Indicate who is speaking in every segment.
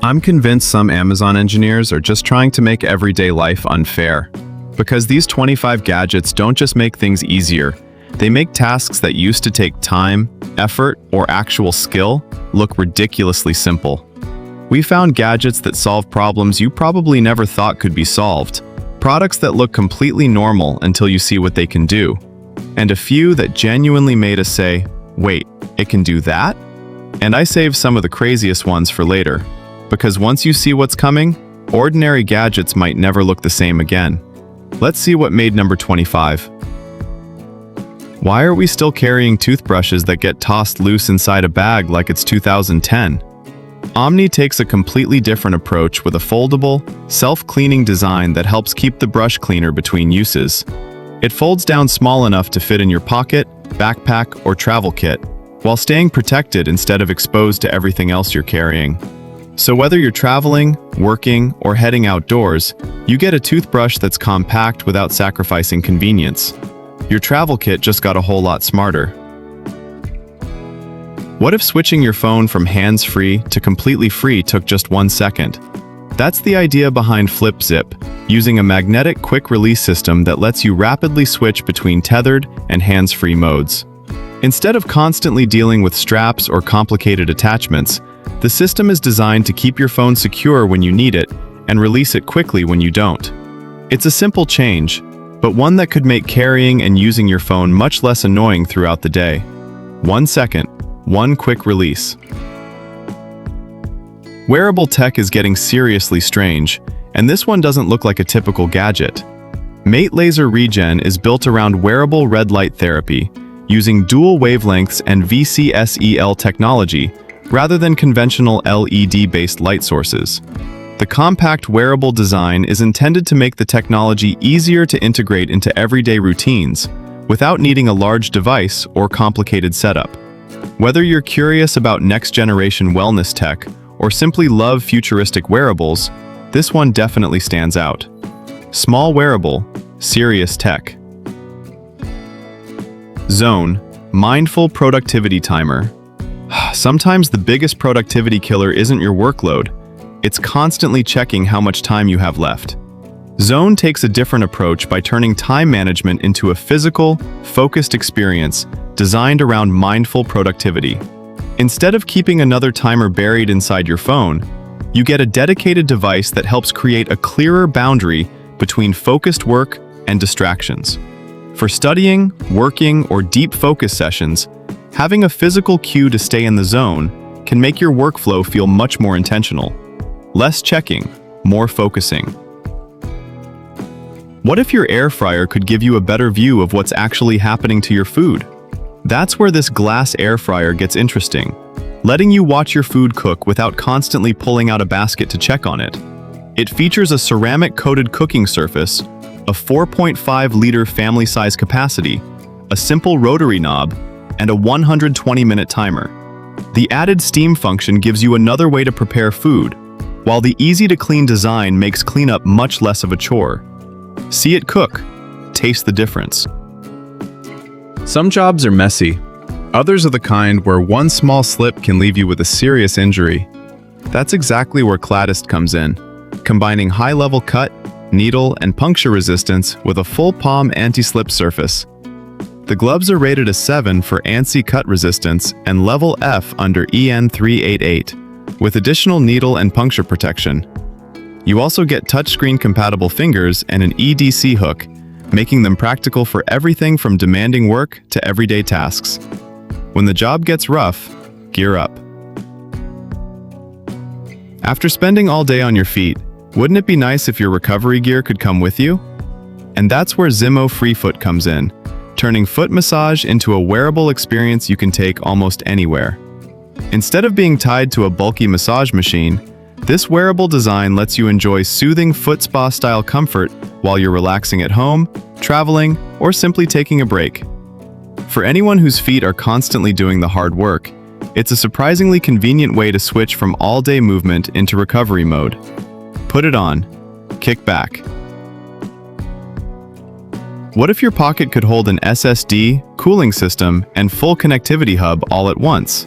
Speaker 1: I'm convinced some Amazon engineers are just trying to make everyday life unfair. Because these 25 gadgets don't just make things easier, they make tasks that used to take time, effort, or actual skill look ridiculously simple. We found gadgets that solve problems you probably never thought could be solved, products that look completely normal until you see what they can do, and a few that genuinely made us say, wait, it can do that? And I saved some of the craziest ones for later. Because once you see what's coming, ordinary gadgets might never look the same again. Let's see what made number 25. Why are we still carrying toothbrushes that get tossed loose inside a bag like it's 2010? Omni takes a completely different approach with a foldable, self-cleaning design that helps keep the brush cleaner between uses. It folds down small enough to fit in your pocket, backpack, or travel kit, while staying protected instead of exposed to everything else you're carrying. So whether you're traveling, working, or heading outdoors, you get a toothbrush that's compact without sacrificing convenience. Your travel kit just got a whole lot smarter. What if switching your phone from hands-free to completely free took just 1 second? That's the idea behind FlipZip, using a magnetic quick-release system that lets you rapidly switch between tethered and hands-free modes. Instead of constantly dealing with straps or complicated attachments, the system is designed to keep your phone secure when you need it and release it quickly when you don't. It's a simple change, but one that could make carrying and using your phone much less annoying throughout the day. 1 second, one quick release. Wearable tech is getting seriously strange, and this one doesn't look like a typical gadget. Mate Laser Regen is built around wearable red light therapy, using dual wavelengths and VCSEL technology, rather than conventional LED-based light sources. The compact wearable design is intended to make the technology easier to integrate into everyday routines, without needing a large device or complicated setup. Whether you're curious about next-generation wellness tech or simply love futuristic wearables, this one definitely stands out. Small wearable, serious tech. Zone, mindful productivity timer. Sometimes the biggest productivity killer isn't your workload, it's constantly checking how much time you have left. Zone takes a different approach by turning time management into a physical, focused experience designed around mindful productivity. Instead of keeping another timer buried inside your phone, you get a dedicated device that helps create a clearer boundary between focused work and distractions. For studying, working, or deep focus sessions, having a physical cue to stay in the zone can make your workflow feel much more intentional. Less checking, more focusing. What if your air fryer could give you a better view of what's actually happening to your food? That's where this glass air fryer gets interesting, letting you watch your food cook without constantly pulling out a basket to check on it. It features a ceramic-coated cooking surface, a 4.5-liter family-size capacity, a simple rotary knob, and a 120-minute timer. The added steam function gives you another way to prepare food, while the easy-to-clean design makes cleanup much less of a chore. See it cook, taste the difference. Some jobs are messy. Others are the kind where one small slip can leave you with a serious injury. That's exactly where Claddist comes in, combining high-level cut, needle, and puncture resistance with a full palm anti-slip surface. The gloves are rated a 7 for ANSI cut resistance and level F under EN 388, with additional needle and puncture protection. You also get touchscreen compatible fingers and an EDC hook, making them practical for everything from demanding work to everyday tasks. When the job gets rough, gear up. After spending all day on your feet, wouldn't it be nice if your recovery gear could come with you? And that's where Zimo FreeFoot comes in, turning foot massage into a wearable experience you can take almost anywhere. Instead of being tied to a bulky massage machine, this wearable design lets you enjoy soothing foot spa-style comfort while you're relaxing at home, traveling, or simply taking a break. For anyone whose feet are constantly doing the hard work, it's a surprisingly convenient way to switch from all-day movement into recovery mode. Put it on, kick back. What if your pocket could hold an SSD, cooling system, and full connectivity hub all at once?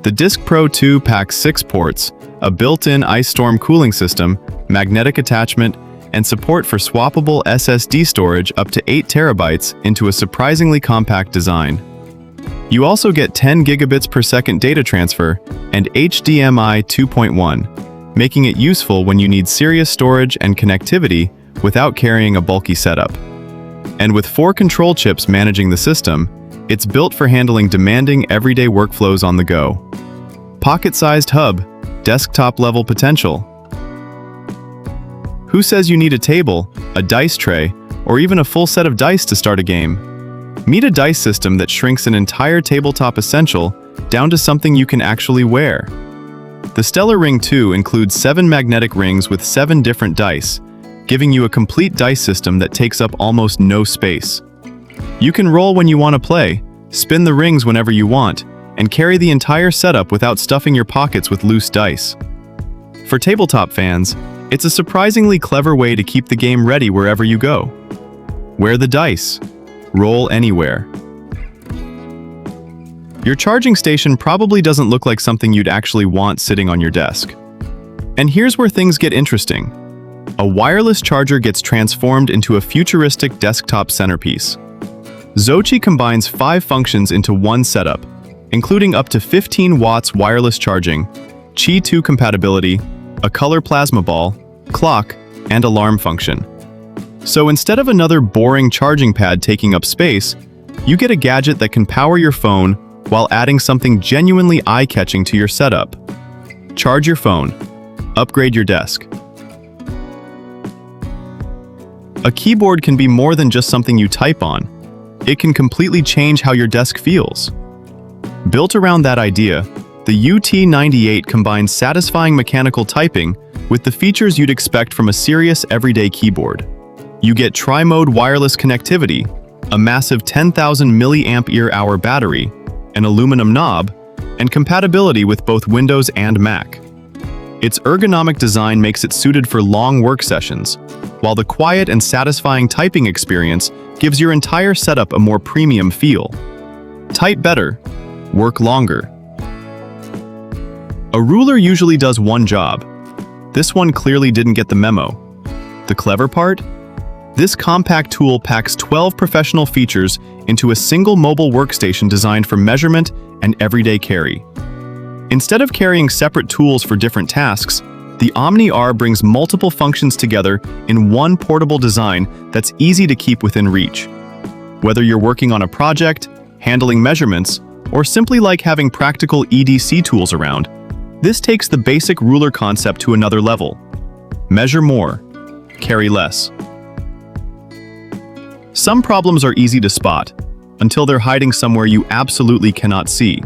Speaker 1: The Disc Pro 2 packs 6 ports, a built-in ice storm cooling system, magnetic attachment, and support for swappable SSD storage up to 8 terabytes into a surprisingly compact design. You also get 10 gigabits per second data transfer and HDMI 2.1, making it useful when you need serious storage and connectivity without carrying a bulky setup. And with 4 control chips managing the system, it's built for handling demanding everyday workflows on the go. Pocket-sized hub, desktop-level potential. Who says you need a table, a dice tray, or even a full set of dice to start a game? Meet a dice system that shrinks an entire tabletop essential down to something you can actually wear. The Stellar Ring 2 includes 7 magnetic rings with 7 different dice, giving you a complete dice system that takes up almost no space. You can roll when you want to play, spin the rings whenever you want, and carry the entire setup without stuffing your pockets with loose dice. For tabletop fans, it's a surprisingly clever way to keep the game ready wherever you go. Wear the dice. Roll anywhere. Your charging station probably doesn't look like something you'd actually want sitting on your desk. And here's where things get interesting. A wireless charger gets transformed into a futuristic desktop centerpiece. Zochi combines 5 functions into one setup, including up to 15 watts wireless charging, Qi 2 compatibility, a color plasma ball, clock, and alarm function. So instead of another boring charging pad taking up space, you get a gadget that can power your phone while adding something genuinely eye-catching to your setup. Charge your phone. Upgrade your desk. A keyboard can be more than just something you type on. It can completely change how your desk feels. Built around that idea, the UT98 combines satisfying mechanical typing with the features you'd expect from a serious everyday keyboard. You get tri-mode wireless connectivity, a massive 10,000 mAh battery, an aluminum knob, and compatibility with both Windows and Mac. Its ergonomic design makes it suited for long work sessions, while the quiet and satisfying typing experience gives your entire setup a more premium feel. Type better, work longer. A ruler usually does one job. This one clearly didn't get the memo. The clever part? This compact tool packs 12 professional features into a single mobile workstation designed for measurement and everyday carry. Instead of carrying separate tools for different tasks, the Omni R brings multiple functions together in one portable design that's easy to keep within reach. Whether you're working on a project, handling measurements, or simply like having practical EDC tools around, this takes the basic ruler concept to another level. Measure more, carry less. Some problems are easy to spot, until they're hiding somewhere you absolutely cannot see.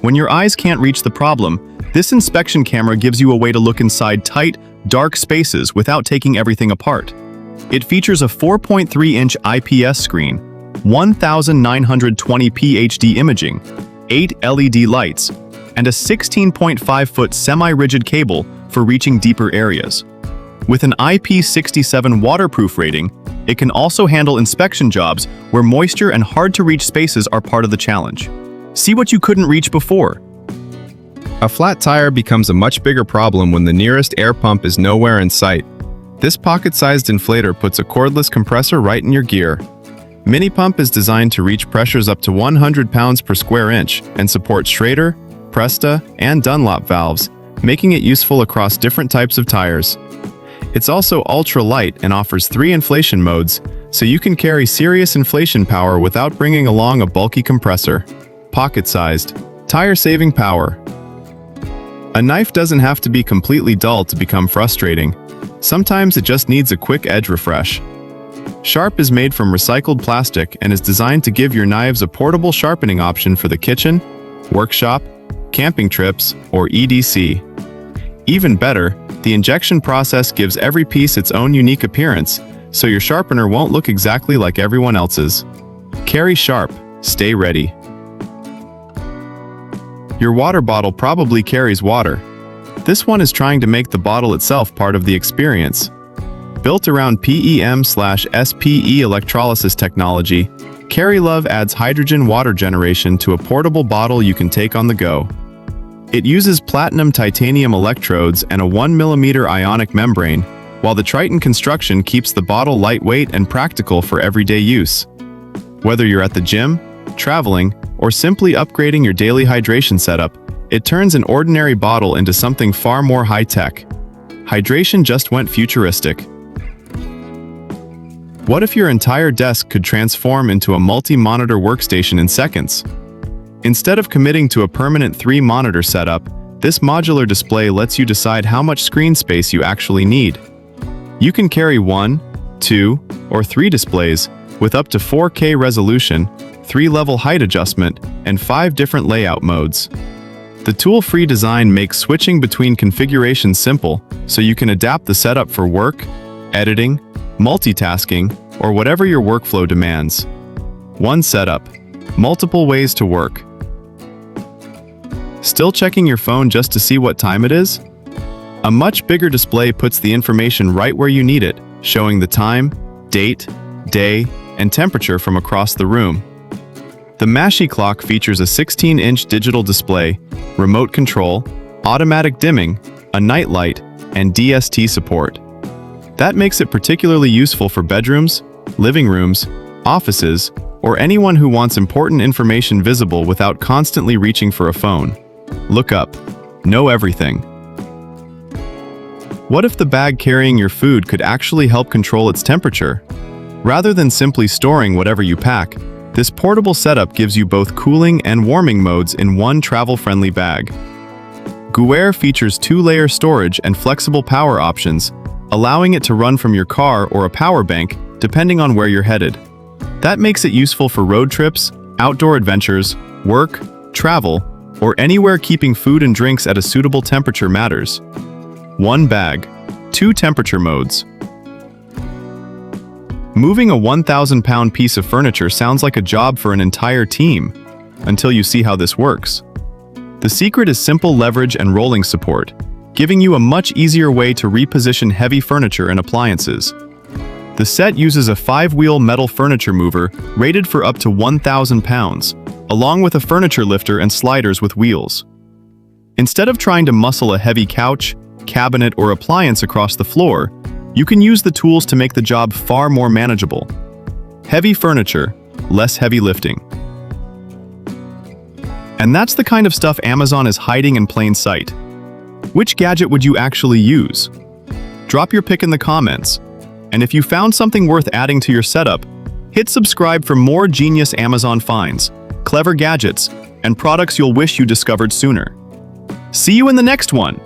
Speaker 1: When your eyes can't reach the problem, this inspection camera gives you a way to look inside tight, dark spaces without taking everything apart. It features a 4.3-inch IPS screen, 1920p HD imaging, 8 LED lights, and a 16.5-foot semi-rigid cable for reaching deeper areas. With an IP67 waterproof rating, it can also handle inspection jobs where moisture and hard-to-reach spaces are part of the challenge. See what you couldn't reach before. A flat tire becomes a much bigger problem when the nearest air pump is nowhere in sight. This pocket-sized inflator puts a cordless compressor right in your gear. Mini Pump is designed to reach pressures up to 100 pounds per square inch and supports Schrader, Presta, and Dunlop valves, making it useful across different types of tires. It's also ultra-light and offers 3 inflation modes, so you can carry serious inflation power without bringing along a bulky compressor. Pocket-sized, tire-saving power. A knife doesn't have to be completely dull to become frustrating. Sometimes it just needs a quick edge refresh. Sharp is made from recycled plastic and is designed to give your knives a portable sharpening option for the kitchen, workshop, camping trips, or EDC. Even better, the injection process gives every piece its own unique appearance, so your sharpener won't look exactly like everyone else's. Carry sharp, stay ready. Your water bottle probably carries water. This one is trying to make the bottle itself part of the experience. Built around PEM/SPE electrolysis technology, CarryLove adds hydrogen water generation to a portable bottle you can take on the go. It uses platinum titanium electrodes and a 1mm ionic membrane, while the Triton construction keeps the bottle lightweight and practical for everyday use. Whether you're at the gym, traveling, or simply upgrading your daily hydration setup, it turns an ordinary bottle into something far more high-tech. Hydration just went futuristic. What if your entire desk could transform into a multi-monitor workstation in seconds? Instead of committing to a permanent 3-monitor setup, this modular display lets you decide how much screen space you actually need. You can carry 1, 2, or 3 displays with up to 4K resolution, 3-level height adjustment, and 5 different layout modes. The tool-free design makes switching between configurations simple, so you can adapt the setup for work, editing, multitasking, or whatever your workflow demands. One setup, multiple ways to work. Still checking your phone just to see what time it is? A much bigger display puts the information right where you need it, showing the time, date, day, and temperature from across the room. The Mashi clock features a 16-inch digital display, remote control, automatic dimming, a night light, and DST support. That makes it particularly useful for bedrooms, living rooms, offices, or anyone who wants important information visible without constantly reaching for a phone. Look up. Know everything. What if the bag carrying your food could actually help control its temperature? Rather than simply storing whatever you pack, this portable setup gives you both cooling and warming modes in one travel-friendly bag. Wearable features 2-layer storage and flexible power options, allowing it to run from your car or a power bank, depending on where you're headed. That makes it useful for road trips, outdoor adventures, work, travel, or anywhere keeping food and drinks at a suitable temperature matters. One bag, 2 temperature modes. Moving a 1,000-pound piece of furniture sounds like a job for an entire team, until you see how this works. The secret is simple leverage and rolling support, giving you a much easier way to reposition heavy furniture and appliances. The set uses a 5-wheel metal furniture mover rated for up to 1,000 pounds, along with a furniture lifter and sliders with wheels. Instead of trying to muscle a heavy couch, cabinet, or appliance across the floor, you can use the tools to make the job far more manageable. Heavy furniture, less heavy lifting. And that's the kind of stuff Amazon is hiding in plain sight. Which gadget would you actually use? Drop your pick in the comments. And if you found something worth adding to your setup, hit subscribe for more genius Amazon finds, clever gadgets, and products you'll wish you discovered sooner. See you in the next one!